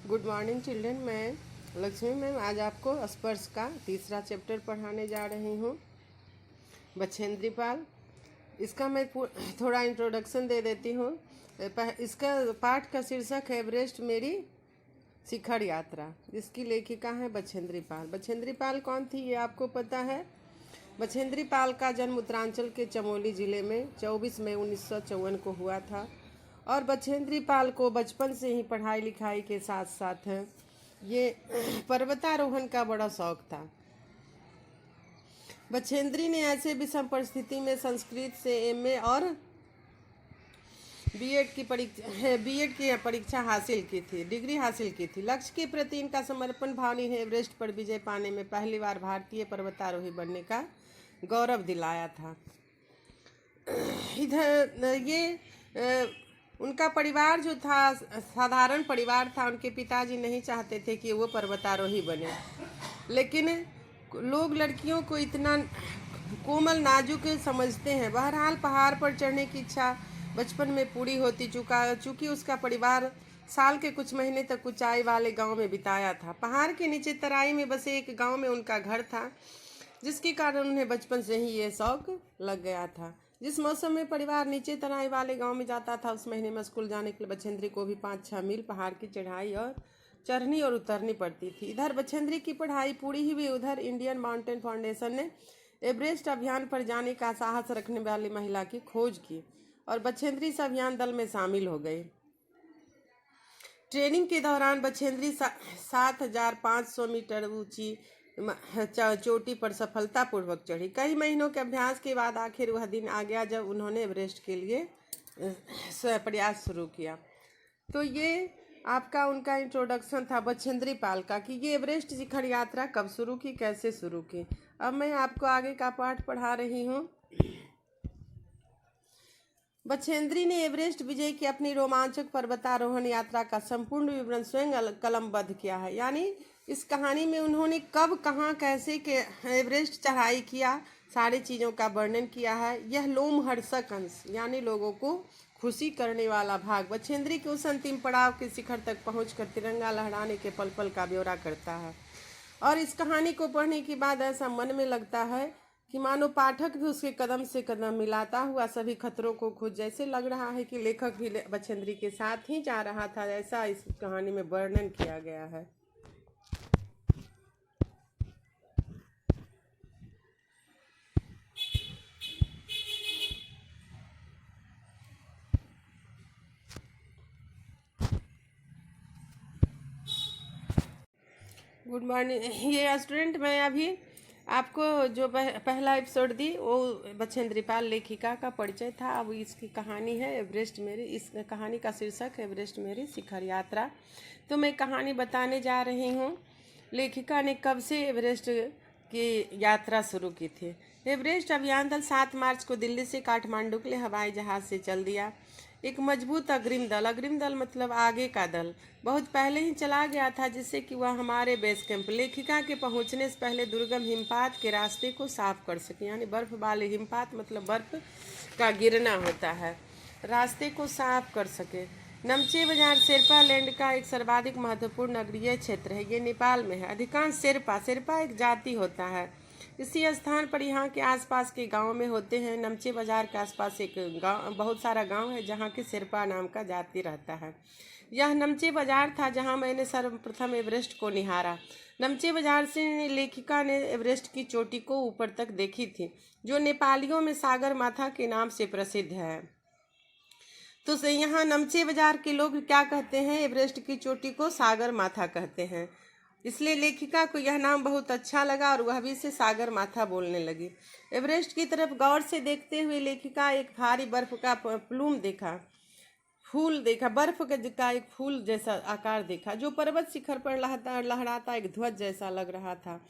Good morning children. मैं Lakshmi ma'am आज आपको स्पर्श का तीसरा चैप्टर पढ़ाने जा रही हूँ, बछेंद्री पाल। इसका मैं थोड़ा इंट्रोडक्शन दे देती हूँ। इसका पाठ का शीर्षक है एवरेस्ट मेरी शिखर यात्रा। इसकी लेखिका है बछेंद्री पाल। बछेंद्री पाल कौन थी ये आपको पता है? बछेंद्री पाल का जन्म उत्तरांचल के चमोली जिले में 24 मई 1954 को हुआ था और बछेंद्री पाल को बचपन से ही पढ़ाई लिखाई के साथ साथ ये पर्वतारोहण का बड़ा शौक था। बछेंद्री ने ऐसे विषम परिस्थिति में संस्कृत से एमए और बीएड की परीक्षा हासिल की थी, डिग्री हासिल की थी। लक्ष्य के प्रति इनका समर्पण भाव ने एवरेस्ट पर विजय पाने में पहली बार भारतीय पर्वतारोही बनने का गौरव दिलाया था। इधर ये उनका परिवार जो था साधारण परिवार था। उनके पिताजी नहीं चाहते थे कि वो पर्वतारोही बने, लेकिन लोग लड़कियों को इतना कोमल नाजुक समझते हैं। बहरहाल पहाड़ पर चढ़ने की इच्छा बचपन में पूरी होती चूँकि उसका परिवार साल के कुछ महीने तक ऊंचाई वाले गांव में बिताया था। पहाड़ के नीचे तराई में बसे एक गांव में उनका घर था, जिसके कारण उन्हें बचपन से ही ये शौक लग गया था। जिस मौसम में परिवार नीचे तराई वाले गांव में जाता था, उस महीने में स्कूल जाने के लिए बछेंद्री को भी 5-6 मील पहाड़ की चढ़ाई और चढ़नी और उतरनी पड़ती थी। इधर बछेंद्री की पढ़ाई पूरी ही हुई, उधर इंडियन माउंटेन फाउंडेशन ने एवरेस्ट अभियान पर जाने का साहस रखने वाली महिला की खोज की और बछेंद्री इस अभियान दल में शामिल हो गए। ट्रेनिंग के दौरान बछेंद्री 7,500 मीटर ऊंची चोटी पर सफलतापूर्वक चढ़ी। कई महीनों के अभ्यास के बाद आखिर वह दिन आ गया जब उन्होंने एवरेस्ट के लिए प्रयास शुरू किया। तो ये आपका उनका इंट्रोडक्शन था बछेंद्री पाल का कि ये एवरेस्ट शिखर यात्रा कब शुरू की, कैसे शुरू की। अब मैं आपको आगे का पाठ पढ़ा रही हूँ। बछेंद्री ने एवरेस्ट विजय की अपनी रोमांचक पर्वतारोहण यात्रा का संपूर्ण विवरण स्वयं कलमबद्ध किया है। यानी इस कहानी में उन्होंने कब, कहाँ, कैसे के एवरेस्ट चढ़ाई किया, सारी चीज़ों का वर्णन किया है। यह लोमहर्षक अंश यानी लोगों को खुशी करने वाला भाग बछेंद्री के उस अंतिम पड़ाव के शिखर तक पहुंचकर तिरंगा लहराने के पल पल का ब्यौरा करता है। और इस कहानी को पढ़ने के बाद ऐसा मन में लगता है कि मानो पाठक भी उसके कदम से कदम मिलाता हुआ सभी खतरों को खुद, जैसे लग रहा है कि लेखक भी बछेंद्री के साथ ही जा रहा था, ऐसा इस कहानी में वर्णन किया गया है। Good morning. ये स्टूडेंट, मैं अभी आपको जो पहला एपिसोड दी वो बछेंद्री पाल लेखिका का परिचय था। अब इसकी कहानी है एवरेस्ट मेरी। इस कहानी का शीर्षक है एवरेस्ट मेरी शिखर यात्रा। तो मैं कहानी बताने जा रही हूँ लेखिका ने कब से एवरेस्ट की यात्रा शुरू की थी। एवरेस्ट अभियान दल 7 मार्च को दिल्ली से काठमांडू के लिए हवाई जहाज से चल दिया। एक मजबूत अग्रिम दल मतलब आगे का दल बहुत पहले ही चला गया था, जिससे कि वह हमारे बेस कैंप लेखिका के पहुंचने से पहले दुर्गम हिमपात के रास्ते को साफ कर सके। यानी बर्फ वाले हिमपात मतलब बर्फ का गिरना होता है, रास्ते को साफ कर सके। नमचे बाजार शेरपा लैंड का एक सर्वाधिक महत्वपूर्ण नगरीय क्षेत्र है। ये नेपाल में है। अधिकांश शेरपा एक जाति होता है। इसी स्थान पर यहाँ के आसपास के गांव में होते हैं। नमचे बाजार के आसपास एक गांव, बहुत सारा गांव है जहाँ के शेरपा नाम का जाति रहता है। यह नमचे बाजार था जहाँ मैंने सर्वप्रथम एवरेस्ट को निहारा। नमचे बाजार से लेखिका ने एवरेस्ट की चोटी को ऊपर तक देखी थी, जो नेपालियों में सागर माथा के नाम से प्रसिद्ध है। तो यहाँ नमचे बाजार के लोग क्या कहते हैं? एवरेस्ट की चोटी को सागर माथा कहते हैं। इसलिए लेखिका को यह नाम बहुत अच्छा लगा और वह भी इसे सागर माथा बोलने लगी। एवरेस्ट की तरफ गौर से देखते हुए लेखिका एक भारी बर्फ का प्लूम देखा, फूल देखा, बर्फ का एक फूल जैसा आकार देखा, जो पर्वत शिखर पर लहराता एक ध्वज जैसा लग रहा था।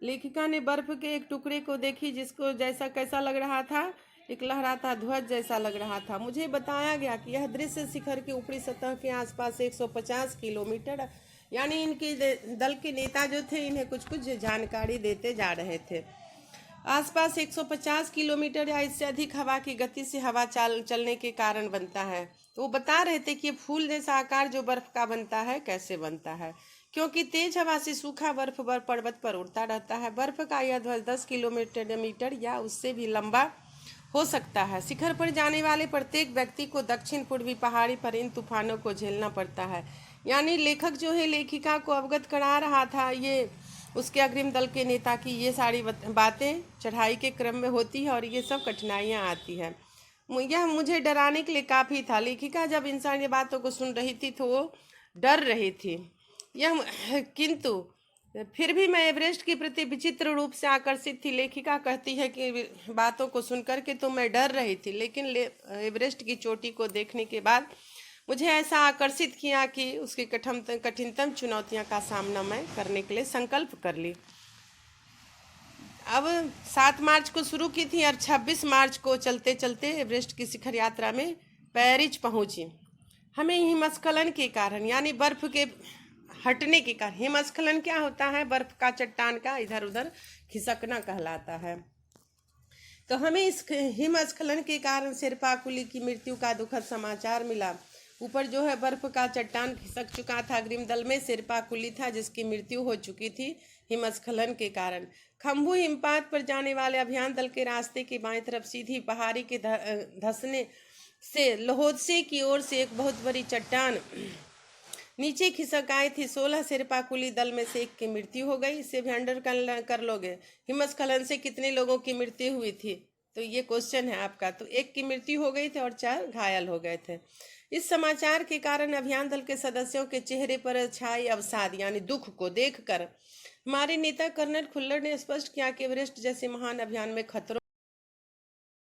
लेखिका ने बर्फ के एक टुकड़े को देखी, जिसको जैसा कैसा लग रहा था, एक लहराता ध्वज जैसा लग रहा था। मुझे बताया गया कि यह दृश्य शिखर की ऊपरी सतह के आसपास 150 किलोमीटर, यानी इनके दल के नेता जो थे इन्हें कुछ कुछ जानकारी देते जा रहे थे। आसपास 150 किलोमीटर या इससे अधिक हवा की गति से हवा चलने के कारण बनता है। तो वो बता रहे थे कि ये फूल जैसा आकार जो बर्फ का बनता है कैसे बनता है, क्योंकि तेज हवा से सूखा बर्फ पर्वत पर उड़ता रहता है। बर्फ का यह ध्वज 10 किलोमीटर या उससे भी लंबा हो सकता है। शिखर पर जाने वाले प्रत्येक व्यक्ति को दक्षिण पूर्वी पहाड़ी पर इन तूफानों को झेलना पड़ता है। यानी लेखक जो है लेखिका को अवगत करा रहा था ये उसके अग्रिम दल के नेता की ये सारी बातें चढ़ाई के क्रम में होती है और ये सब कठिनाइयाँ आती है। यह मुझे डराने के लिए काफ़ी था। लेखिका जब इंसान ये बातों को सुन रही थी तो वो डर रही थी। यह किंतु फिर भी मैं एवरेस्ट के प्रति विचित्र रूप से आकर्षित थी। लेखिका कहती है कि बातों को सुनकर के तो मैं डर रही थी, लेकिन एवरेस्ट की चोटी को देखने के बाद मुझे ऐसा आकर्षित किया कि उसकी कठिनतम चुनौतियां का सामना मैं करने के लिए संकल्प कर ली। अब 7 मार्च को शुरू की थी और 26 मार्च को चलते चलते एवरेस्ट की शिखर यात्रा में पेरिस पहुंची। हमें हिमस्खलन के कारण यानी बर्फ के हटने के कारण, हिमस्खलन क्या होता है, बर्फ का चट्टान का इधर उधर खिसकना कहलाता है। तो हमें इस हिमस्खलन के कारण शेरपा कुली की मृत्यु का दुखद समाचार मिला। ऊपर जो है बर्फ का चट्टान खिसक चुका था। अग्रिम दल में शेरपा कुली था जिसकी मृत्यु हो चुकी थी हिमस्खलन के कारण। खम्बू हिमपात पर जाने वाले अभियान दल के रास्ते की बाईं तरफ सीधी पहाड़ी के धंसने से लोहोत्से की ओर से एक बहुत बड़ी चट्टान नीचे खिसक आई थी। 16 शेरपा कुली दल में से एक की मृत्यु हो गई। इसे भी अंडर कर लोगे, हिमस्खलन से कितने लोगों की मृत्यु हुई थी, तो ये क्वेश्चन है आपका। तो एक की मृत्यु हो गई थी और 4 घायल हो गए थे। इस समाचार के कारण अभियान दल के सदस्यों के चेहरे पर छाई अवसाद यानी दुख को देखकर हमारे नेता कर्नल खुल्लर ने स्पष्ट किया कि एवरेस्ट जैसे महान अभियान में खतरों